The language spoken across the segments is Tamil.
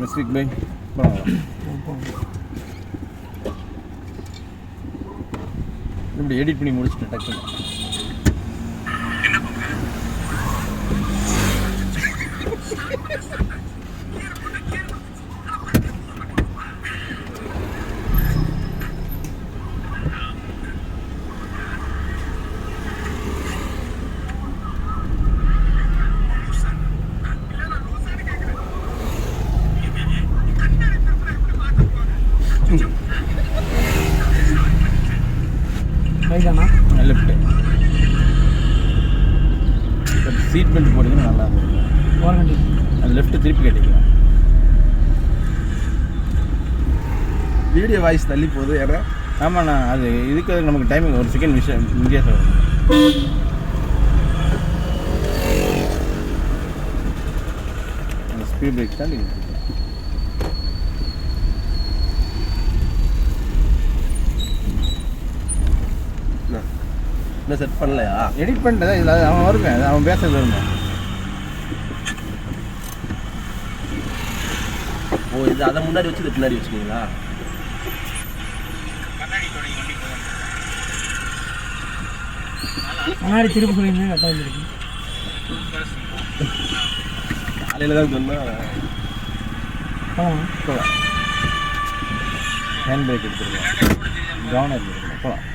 மிஸ்விக் பை போகலாம். இப்படி எடிட் பண்ணி முடிச்சுட்டு டக்குன்னு லெஃப்ட்டு சீட் பெல்ட் போட்டிங்கன்னா நல்லா இருக்கும். அது லெஃப்ட்டு திருப்பி கட்டிக்கலாம். வீடியோ வாய்ஸ் தள்ளி போகுது யாரா? ஆமாண்ணா, அது இதுக்கு நமக்கு டைமிங் ஒரு செகண்ட் விஷயம் வித்தியாசம் வரும். அந்த ஸ்பீட் பிரேக் தான் நீங்கள் இன்னும் செட் பண்ணலையா? எடிட் பண்ணிட்டு இதில் அவன் வருங்க, அவன் பேசுறது வருங்க. ஓ, இது அதை முன்னாடி வச்சு இது பின்னாடி வச்சுக்கிங்களா? முன்னாடி திருப்பி சொல்லிங்க கரெக்டாக இருக்கு. காலையில் தான் சொன்னால் போகலாம். ஹேண்ட் பிரேக் எடுத்துருக்கோம், கவனம் எடுத்துருக்கோம். போகலாம்.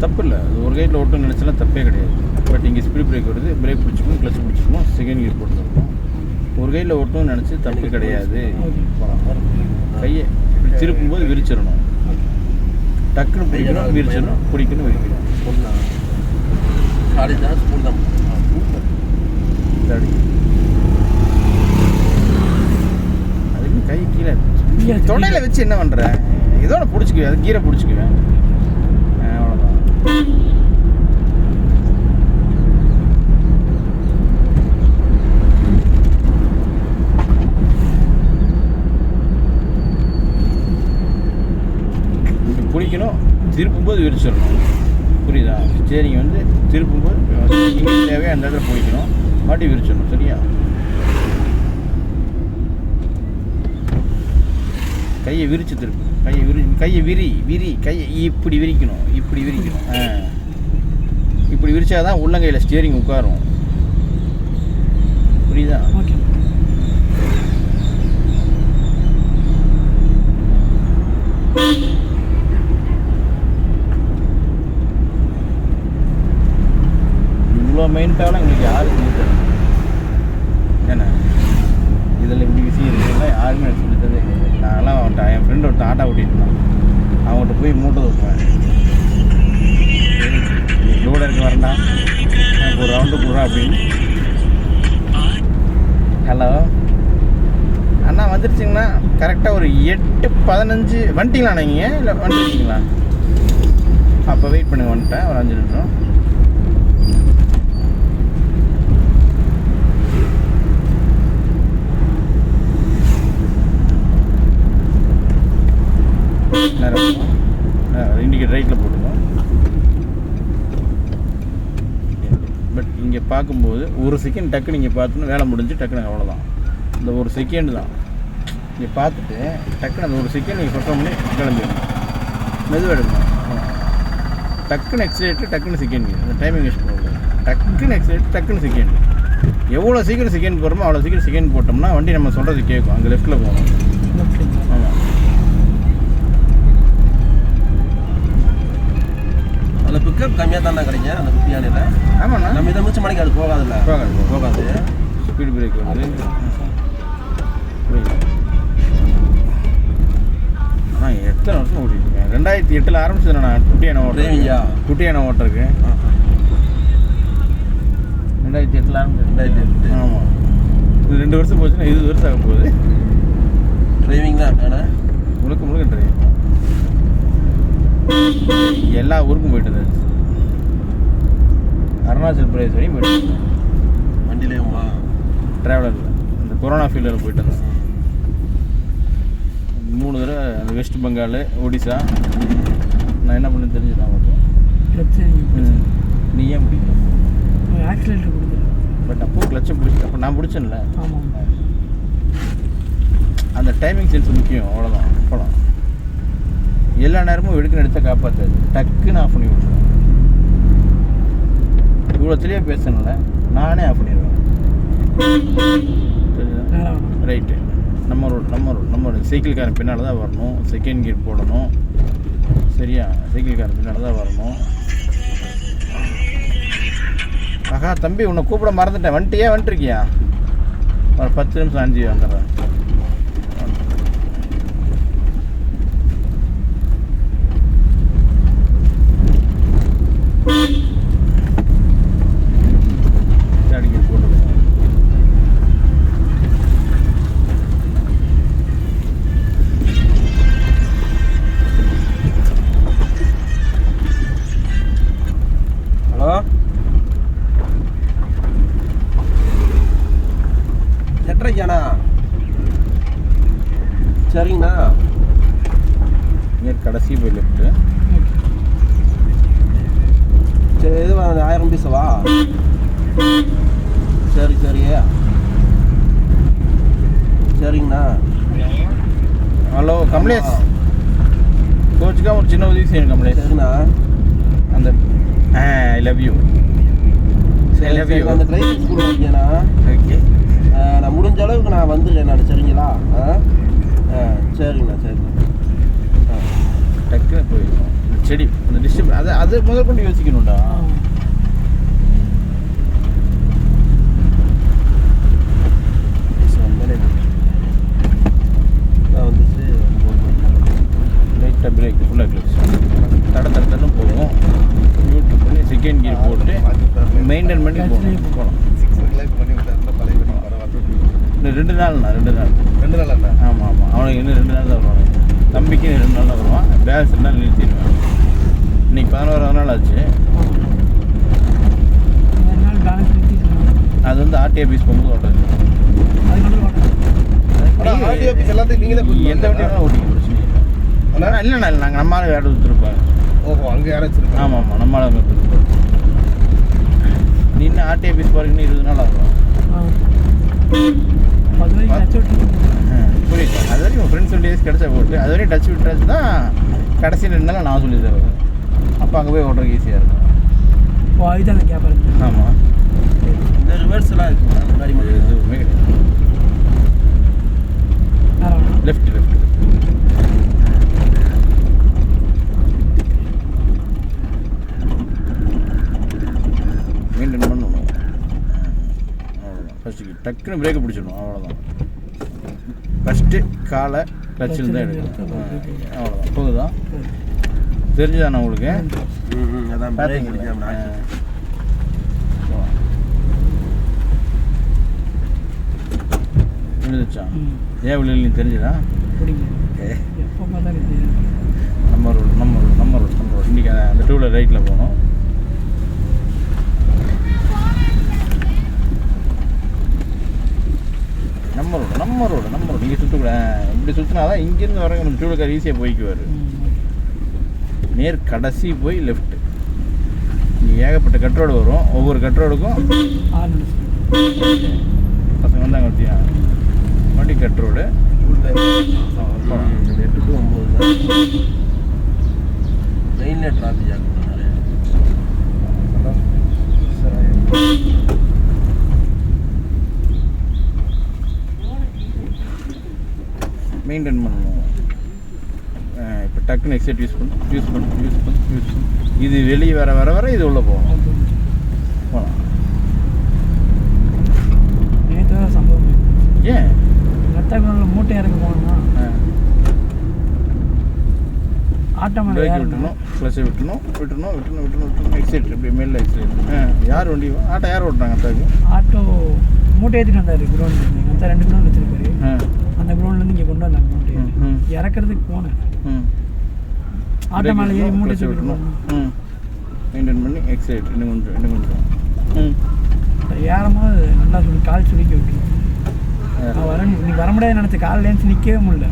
தப்பு இல்லை, அது ஒரு கைட்டில் ஓட்டம் நினச்சாலும் தப்பே கிடையாது. பட் இங்கே ஸ்பீட் பிரேக் வருது, பிரேக் பிடிச்சிக்கணும், கிளச் பிடிச்சிக்கணும், செகண்ட் கியர் போட்டுருக்கோம். ஒரு கையில் ஓட்டணும்னு நினச்சி தப்பு கிடையாது. கையை திருப்பும்போது விரிச்சிடணும், டக்குன்னு பிடிக்கணும், விரிச்சிடணும், பிடிக்கணும், விரிக்கணும். அதுக்கு கை கீழே தொடையில் வச்சு என்ன பண்ணுறேன், இதோட பிடிச்சிக்குவேன், அது கீரை பிடிச்சிக்குவேன். பிடிக்கணும், திருப்பும்போது விரிச்சிடணும். புரியுதா? சரிங்க, வந்து திருப்பும்போது இங்கே தேவையா அந்த இடத்துல பிடிக்கணும், மாட்டி விரிச்சிடணும். சரியா? கையை விரிச்சு திருப்பு, கையை விரி கையை இப்படி விரிக்கணும், இப்படி விரிக்கணும். இப்படி விரிச்சாதான் உள்ளங்கையில் ஸ்டியரிங் உட்காரும். புரியுதா? இவ்வளோ மெயின்ட்டாலும் எங்களுக்கு யாரும் சொல்லித்தரல. ஏன்னா இதில் இப்படி விஷயம் இருக்குதுன்னா யாருமே எனக்கு சொல்லித்ததே கிடையாது. நான்லாம் அவன்கிட்ட, என் ஃப்ரெண்டு ஒருத்தன் ஆட்டோ ஓட்டிட்டுருந்தான், அவங்கள்ட்ட போய் மூட்டை வைப்பேன். லோடு இருக்க வரண்டா, எனக்கு ஒரு ரவுண்டு போடுறா அப்படின்னு. ஹலோ அண்ணா, வந்துடுச்சிங்கண்ணா. கரெக்டாக ஒரு 8:15 வந்துட்டிங்களா நீங்கள்? இல்லை வந்துருச்சிங்களா? அப்போ வெயிட் பண்ணி வந்துட்டேன் ஒரு 5 நிமிஷம். இண்டிகேட் ரைட்டில் போட்டுக்கோம். பட் இங்கே பார்க்கும்போது ஒரு செகண்ட் டக்குன்னு இங்கே பார்த்துன்னு வேலை முடிஞ்சு டக்குன்னு அவ்வளோதான். இந்த ஒரு செகண்ட் தான் இங்கே பார்த்துட்டு டக்குன்னு அந்த ஒரு செகண்ட் நீங்கள் சொல்கிற பண்ணி கிளம்பிடணும். மெதுவாக எடுக்கணும். டக்குன்னு எக்ஸிலேட்டு, டக்குன்னு செகண்ட், அந்த டைமிங் வேஸ்ட் பண்ணக்கூடாது. டக்குன்னு எக்ஸிலேட்டு, டக்குன்னு செகண்ட். எவ்வளோ சீக்கிரம் செகண்ட் போடுறோமோ அவ்வளோ சீக்கிரம் செகண்ட் போட்டோம்னா வண்டி நம்ம சொல்கிறது கேட்கும். அங்கே லெஃப்ட்டில் போகணும். ஆமாம், அதில் பிக்கப் கம்மியாக தானே கிடைக்கும் அந்த குட்டியானையில். ஆமாண்ணா, நம்ம இதை மிச்சம் மணிக்கு அது போகாதுல்ல. போகாது. ஸ்பீட் பிரேக் வந்து ஆனால் எத்தனை வருஷம் ஓட்டிகிட்டு இருக்கேன். 2008 ஆரம்பிச்சது நான் குட்டியான ஓட்டுறதுக்கு. 2008 ஆரம்பிச்சு. 2008. ஆமாம், இது 2 வருஷம் போச்சுன்னா 20 வருஷம் ஆக போகுது. டிரைவிங் தான் ஆனால் முழுக்க டிரைவிங். எல்லா ஊருக்கும் போயிட்டு இருந்துச்சு. அருணாச்சல் பிரதேஷ் வரையும் போயிட்டு இருந்தேன் வண்டியிலேயுமா ட்ராவலரில். இந்த கொரோனா ஃபீல்டில் போயிட்டு இருந்தேன் 3 தடவை. அந்த வெஸ்ட் பெங்கால், ஒடிசா. நான் என்ன பண்ணு தெரிஞ்சுதான் மட்டும். நீ ஏன் பிடிக்கல? ஆக்சிலேட்டர் கொடுத்துரு. பட் அப்போ கிளச்சை பிடிச்சிட்டு அப்போ நான் பிடிச்சேன்ல. ஆமாம், அந்த டைமிங் சென்ஸ் முக்கியம், அவ்வளோதான். போகலாம். எல்லா நேரமும் வெடுக்குன்னு எடுத்தால் காப்பாற்றாது. டக்குன்னு ஆஃப் பண்ணி விட்டுருவேன். இவ்வளோ தெளிவாக பேசணும்ல, நானே ஆஃப் பண்ணிடுவேன். ரைட்டு. நம்ம ரோடு சைக்கிள்காரன் பின்னால் தான் வரணும். செகண்ட் கியர் போடணும். சரியா? சைக்கிள்காரன் பின்னால் தான் வரணும். ஆஹா தம்பி, உன்னை கூப்பிட மறந்துட்டேன். வந்துருக்கியா? ஒரு 10 நிமிஷம் 5 வந்துடுறேன். ஹலோ எட்டரைக்காண்ணா? சரிங்கண்ணா. கடைசி போய் லெஃப்ட்டு. சரி, இது 1000 ருபீஸவா? சரி சரிங்கண்ணா. ஹலோ கமலேஷ், கோச்சுக்கா ஒரு சின்ன உதவி செய்யணும் கமலேஷ். சரிண்ணா. அந்த ஐ லவ் யூ. சரி, அந்த டிரைவிங் ஸ்கூல் இருக்கேண்ணா. ஓகே, நான் முடிஞ்ச அளவுக்கு நான் வந்துடுறேன் நான். சரிங்களா? சரிங்கண்ணா. டக்குன்னு போயிடும். இந்த செடி, இந்த டிஸ்டர்ப் அது முதல் கொண்டு யோசிக்கணும்டா. வந்துச்சு லைட்டாக பிரேக் ஃபுல்லாக கிளச் தடன்னு போகும். யூடியூப் பண்ணி செகண்ட் கியர் போட்டு மெயின்டைன் பண்ணி போகலாம். இன்னும் 2 நாள்ண்ணா. 2 நாள். ஆமாம். அவனுக்கு இன்னும் 2 நாள் தான் வருவான். தம்பிக்கு 2 நாள் தான் வருவான். பேலன்ஸ் 2 நாள் நிறுத்திடுவேன். இன்னைக்கு 11ஆவது நாள் ஆச்சு. அது வந்து ஆர்டி ஆஃபீஸ் போகும்போது ஓட்டுறது. எந்த வண்டி வேணாலும் ஓட்டிக்க, பிரச்சனை இல்லை. இல்லைண்ணா நாங்கள் நம்மளால வேறு கொடுத்துருப்பாங்க. ஓஹோ, அங்கே யாராச்சும்? ஆமாம், நம்மளால கொடுத்துருப்போம். நின்று ஆர்டி ஆஃபீஸ் போகிறீங்கன்னு 20 நாள் ஆகும். புரியுது. அது வரைக்கும் உங்கள் ஃப்ரெண்ட்ஸ் 20 டேஸ் கிடச்சா போட்டு அது வரையும் டச் விட்டுறது தான் கடைசி 2 நாள் நான் சொல்லி தருவேன். அப்போ அங்கே போய் ஓட்டுறதுக்கு ஈஸியாக இருக்கும். ஆமாம். இந்த ரிவர்ஸ்லாம் இருக்குமா? அந்த மாதிரி மட்டும் எதுவுமே கிடையாது. லெஃப்ட் மெயின்டைன் பண்ணணும். அவ்வளோதான். ஃபஸ்ட்டு டக்குன்னு பிரேக்கை பிடிச்சிடணும். அவ்வளோதான். ஃபஸ்ட்டு காலை கிளச்சில் தான் எடுக்கணும். அவ்வளோதான். போகுதா? தெரிஞ்சுதாண்ணா உங்களுக்கு? அதான் விழுந்துச்சா? ஏன் விழு நீ தெரிஞ்சுதா? நம்ம ரோடு இன்றைக்கி அந்த 2 வீலர் ரைட்டில் போகணும். நம்ம ரோடு நீங்கள் சுற்றக்கூட இப்படி சுற்றினா தான் இங்கேருந்து வரவங்க நம்ம 2 வீலர் ஈஸியாக போய்க்குவார். நேர் கடைசி போய் லெஃப்ட்டு. இங்கே ஏகப்பட்ட கட் ரோடு வரும். ஒவ்வொரு கட் ரோடுக்கும் பசங்க வந்தாங்க வச்சியா வண்டி கட் ரோடு 8 to 9 மெயினில் டிராஃபிக் ஆகும். மெயின்டைன் பண்ணணும். இப்போ டக்குன்னு எக்ஸைட் யூஸ் பண்ணு. இது வெளியே வர இது உள்ளே போகலாம். சம்பவம் ஏன் மூட்டை இறங்க போகணுமா? ஆட்டம் விட்டணும், ப்ளஸ்ஸை விட்டணும். எக்ஸைட் இப்படி மேலே எக்ஸைட். யார் வண்டி ஆட்டோ யார் ஓட்டுறாங்க? அத்தாக்கு ஆட்டோ மூட்டை ஏற்றிட்டு வந்தார். குடோன் அந்த 2 குடோன் வச்சிருக்காரு. அந்த குடோன்லேருந்து இங்கே கொண்டு வந்தாங்க மூட்டை. இறக்கிறதுக்கு போனேன். ஆட்டோ மேலே ஏறி மூட்டை கிளச்சு விட்டணும். மெயின்டைன் பண்ணி எக்ஸைட் இன்னும் கொஞ்சம் ஏறும்போது நல்லா சொல்லி கால் சுருக்கி விட்டுரும். நான் வரேன் நீ வர முடியாது நினச்ச காலில் ஏஞ்சி நிற்கவே முடியல.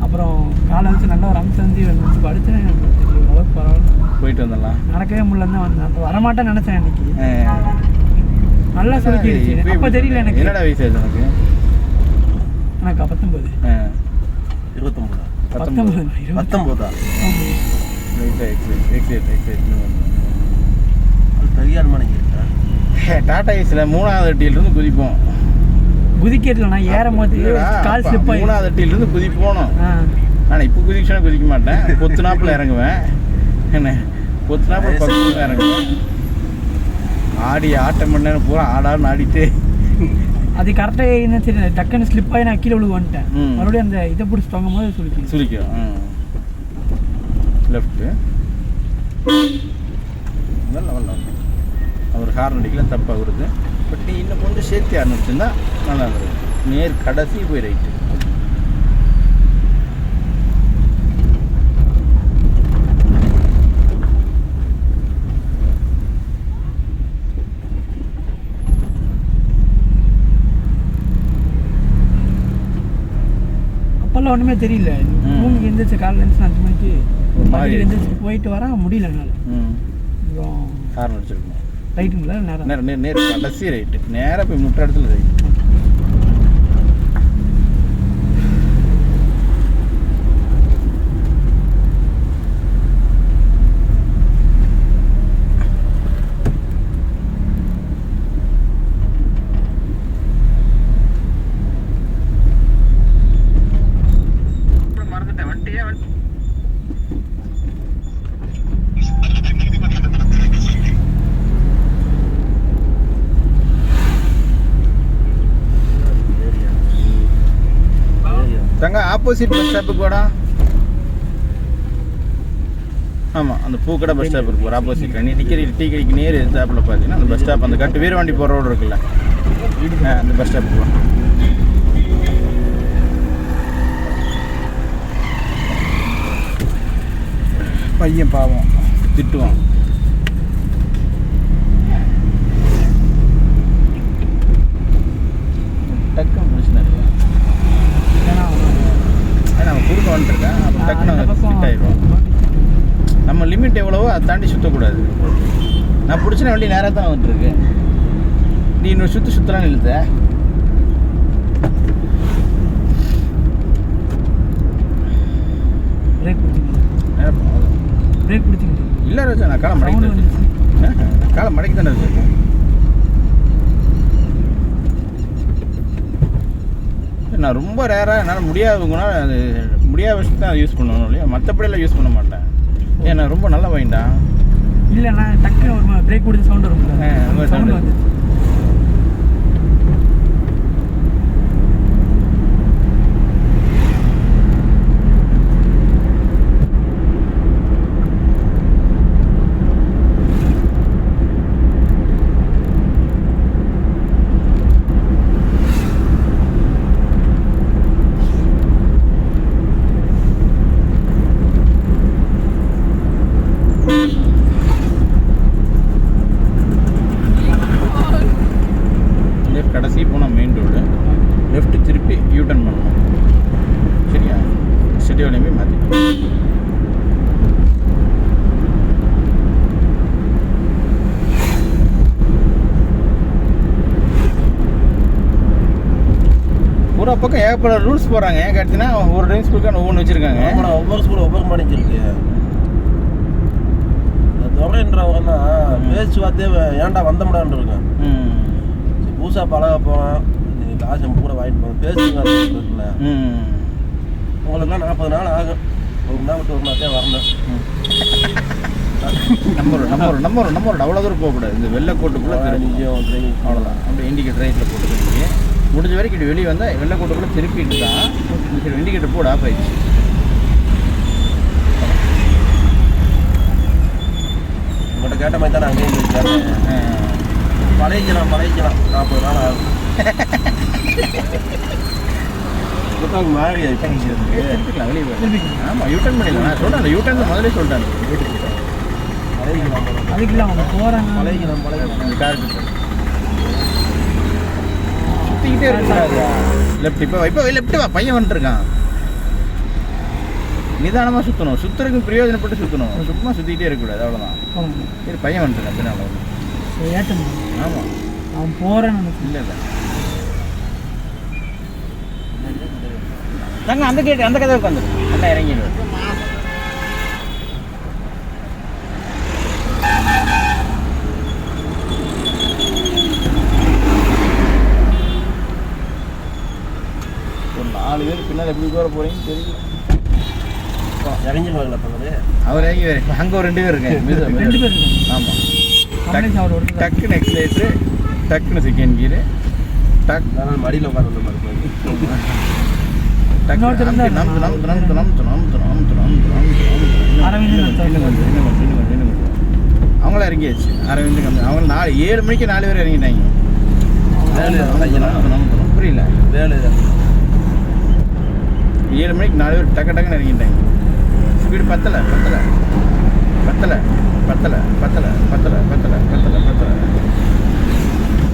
அப்புறம் காலை வச்சு நல்லா ஒரு அம்சம் வந்து படுத்து ஓரளவுக்கு பரவாயில்ல போயிட்டு வந்துடலாம். நடக்கவே முடியலன்னு தான் வந்தேன். அப்போ வரமாட்டேன்னு நினச்சேன் இன்னைக்கு. நல்லா சுருக்கிடுச்சு. அப்போ தெரியல எனக்கு. என்னடா வயசு ஆச்சு எனக்கு? எனக்கு 19. 29 19 19 பெரிய அனுமானிக்கு டாடா ஏசியில் 3வது அட்டியிலிருந்து குதிப்போம். குதிக்கிறதுல நான் ஏறும் போது கால் ஸ்லிப் ஆகி 3வது அட்டியிலிருந்து குதிப்போனோம். நான் இப்போ குதிச்சுனா குதிக்க மாட்டேன். பொத்துனாப்பில் இறங்குவேன். என்ன பொத்துனாப்பில் பக்கத்தில் இறங்குவேன். ஆட்டம் பண்ண பூரா ஆடான்னு ஆடிட்டு அது கரெக்டாக என்ன தெரியல. டக்குன்னு ஸ்லிப் ஆகி நான் கீழே விழுகு வந்துட்டேன். மறுபடியும் அந்த இதை பிடிச்சி தொங்கும் போது சுழிக்கும். லெஃப்ட்டு நல்லா அவர் ஹார்ன் அடிக்கல, தப்பாக வருது. பட் நீ இன்னும் கொஞ்சம் சேர்த்து ஆரம்பிச்சுருந்தா நல்லா இருந்தது. நேர் கடைசி போய் ரைட்டு. அப்போல்லாம் ஒன்றுமே தெரியல. ரூமுக்கு எந்திரிச்சு காலையில் எழுந்துச்சு 5 மணிக்கு எந்திரிச்சு போயிட்டு வர முடியல என்னால். அப்புறம் ஹார்ன் அடிச்சிருக்கணும். ரைட்டுங்களா? நேர் கடைசி ரைட்டு. நேராக போய் முட்டை இடத்துல ரைட்டு. தங்க ஆப்போசிட் பஸ் ஸ்டாப்புக்கு போடா. ஆமாம், அந்த பூக்கடை பஸ் ஸ்டாப்புக்கு போகிற ஆப்போசிட் நீ நிற்கிற டீ கடைக்கு நேர் ஸ்டாப்பில் பார்த்தீங்கன்னா அந்த பஸ் ஸ்டாப், அந்த கட்டு வீரவாண்டி போகிற ரோடு இருக்குல்ல, அந்த பஸ் ஸ்டாப்புக்கு போகலாம். பையன் பாவம் திட்டுவான். டக்குன்னு பிரச்சனை இல்லை. நம்ம குறுக்க வந்துருக்கேன். அப்போ டக்குன்னு ஃபிட் ஆகிடும். நம்ம லிமிட் எவ்வளவோ அதை தாண்டி சுற்றக்கூடாது. நான் பிடிச்சின வண்டி நேராக தான் வந்துட்டுருக்கு. நீ இன்னொரு சுற்றலான்னு இழுத்த. பிரேக் பிடிச்சிங்க இல்லை ராஜா, நான் காலை மடக்கி தானே வச்சுருக்கேன். நான் ரொம்ப ரேராக என்னால் முடியாதுங்கன்னா அது முடியாத விஷயத்தை தான் யூஸ் பண்ணணும் இல்லையா, மற்றபடியெல்லாம் யூஸ் பண்ண மாட்டேன். ஏன்னா ரொம்ப நல்ல வாங்கிட்டா. இல்லை நான் டக்குன்னு ஒரு பிரேக் பிடிச்சி சவுண்ட் வரும். சவுண்ட் வந்து கடைசி போனால் மெயின் ரோடு லெஃப்ட் திருப்பி யூட்டர்ன் பண்ணணும். சரியா? ஷெட்யூலையுமே மாற்றிக்கணும். ஒரு பக்கம் ஏகப்பட்ட ரூல்ஸ் போடுறாங்க. ஏன் கேட்டீங்கன்னா ஒரு டைம் ஸ்கூலுக்கான ஒவ்வொன்று வச்சுருக்காங்க. ஒவ்வொரு ஸ்கூல் ஒவ்வொரு மாணிக்கு இருக்கு. துறைன்றவங்கன்னா பேச்சுவார்த்தையே ஏன்டா வந்தமுடான்னு இருக்கேன். புதுசாக பழக போவேன். நீங்கள் காசு கூட வாங்கிட்டு போவேன். பேசுங்க இருக்குல்ல, உங்களுக்குலாம் 40 நாள் ஆகும். ஒரு நாள் விட்டு ஒரு நாளே வரணும். நம்ம அவ்வளோ தூரம் போகக்கூடாது. இந்த வெள்ளைக்கோட்டுக்குள்ளே திரும்பியும் அவ்வளோதான். அப்படியே இண்டிகேட்டர் ரைட்டில் போட்டுக்கிட்டு முடிஞ்ச வரைக்கும் இது வெளியே வந்தால் வெள்ளைக்கோட்டுக்குள்ளே திருப்பிட்டு தான் சரி இண்டிகேட்டர் போர்டு ஆஃப் ஆயிடுச்சு. உங்கள்கிட்ட கேட்ட மாதிரி தான் அங்கேயும் போயிருக்கேன். பழகிக்கலாம் 40 நாள் ஆகும். நமக்கு மாதிரி திருப்பிக்கலாம் வெளியே போய். திருப்பிக்கலாம். ஆமாம் யூட்டர்ன் பண்ணிடலாம் நான் சொல்கிறேன் அந்த யூட்டர்ன் முதலே சொல்லிட்டாங்க வீட்டுக்கிட்ட அதுக்கு இல்லை அவங்க போகிறாங்க பழகிக்கலாம் அந்த காருக்கு சுற்றிக்கிட்டே இருக்கக்கூடாது லெஃப்ட் இப்போ லெஃப்ட் வா பையன் வந்துட்டுருக்கான் நிதானமாக சுற்றணும் சுற்றுறதுக்கு பிரயோஜனப்பட்டு சுற்றணும் சும்மா சுற்றிக்கிட்டே இருக்கக்கூடாது அவ்வளோதான் போகிறாங்க சரி பையன் வந்துட்டுருக்கான் பின்னால் வந்து ஏற்றணும் ஆமாம் அவன் போகிறேன்னு நினைச்சு இல்லை இல்லை நாங்க அந்த கேட்டு அந்த கதை உட்காந்துரு அண்ணா இறங்கிடுவேன் ஒரு 4 பேர் பின்னால் எப்படி போகிற போகிறீங்கன்னு தெரியல இறங்கிடுவாங்களா பக்கத்து அவர் இறங்கி அங்கே ஒரு 2 பேர் இருக்கேன் 2 பேர் இருக்காங்க ஆமாம் கமலேஷ் அவர் ஒரு டக்குன்னு எக்ஸிலேட்ரு டக்குன்னு செகண்ட் கீரு டக் அதனால் மடியில் உட்காந்து வந்த மாதிரி அவங்கள இறங்கியாச்சு அரவிந்த் கம்பெனி அவங்க 7 மணிக்கு 4 பேர் இறங்கிட்டாங்க புரியல 7 மணிக்கு 4 பேர் டக்குன்னு இறங்கிட்டாங்க ஸ்பீடு பத்தலை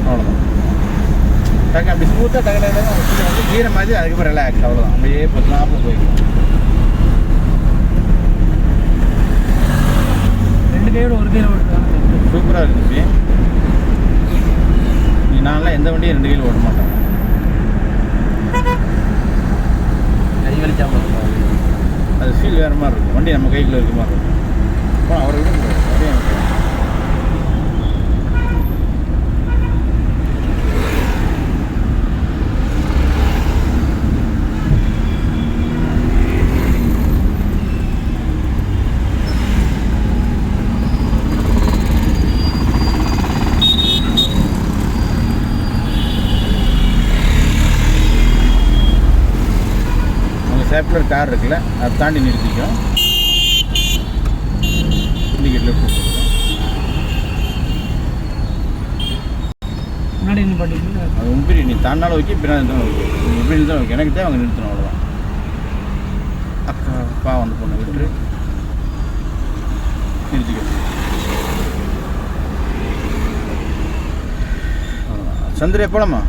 அவ்வளோதான் டக்கு அப்படி ஸ்மூத்தாக டக்கு வந்து கீரை மாதிரி அதுக்கப்புறம் ரிலாக்ஸ் அவ்வளோதான் அப்படியே 10 போய்க்கலாம் 2 கையோட ஒரு கையில் ஓட்டுறாங்க சூப்பராக இருந்துச்சு நான்லாம் எந்த வண்டியும் 2 கையில் ஓட்ட மாட்டேன் கை வலிச்சாமல் அது ஃபீல் வேறு மாதிரி இருக்கும் வண்டி நம்ம கைக்குள்ளே இருக்க மாதிரி இருக்கும் அப்போ அவரை விட முடியாது அப்படியே எனக்கு சேஃப்டில் கார் இருக்குல்ல அதை தாண்டி நிறுத்திக்கும் இண்டிகேட் லெஃப்ட் முன்னாடி என்ன பண்ணிட்டு அது உம்பிரி நீ தாண்டாலும் ஓகே பின்னாடி இருந்தாலும் ஓகே நீ எப்படி இருந்தாலும் ஓகே எனக்கு தேவை அங்கே நிறுத்தணும் அவ்வளோதான் அப்பா வந்து பொண்ணை விட்டு நிறுத்திக்க சந்திரியா போலாமா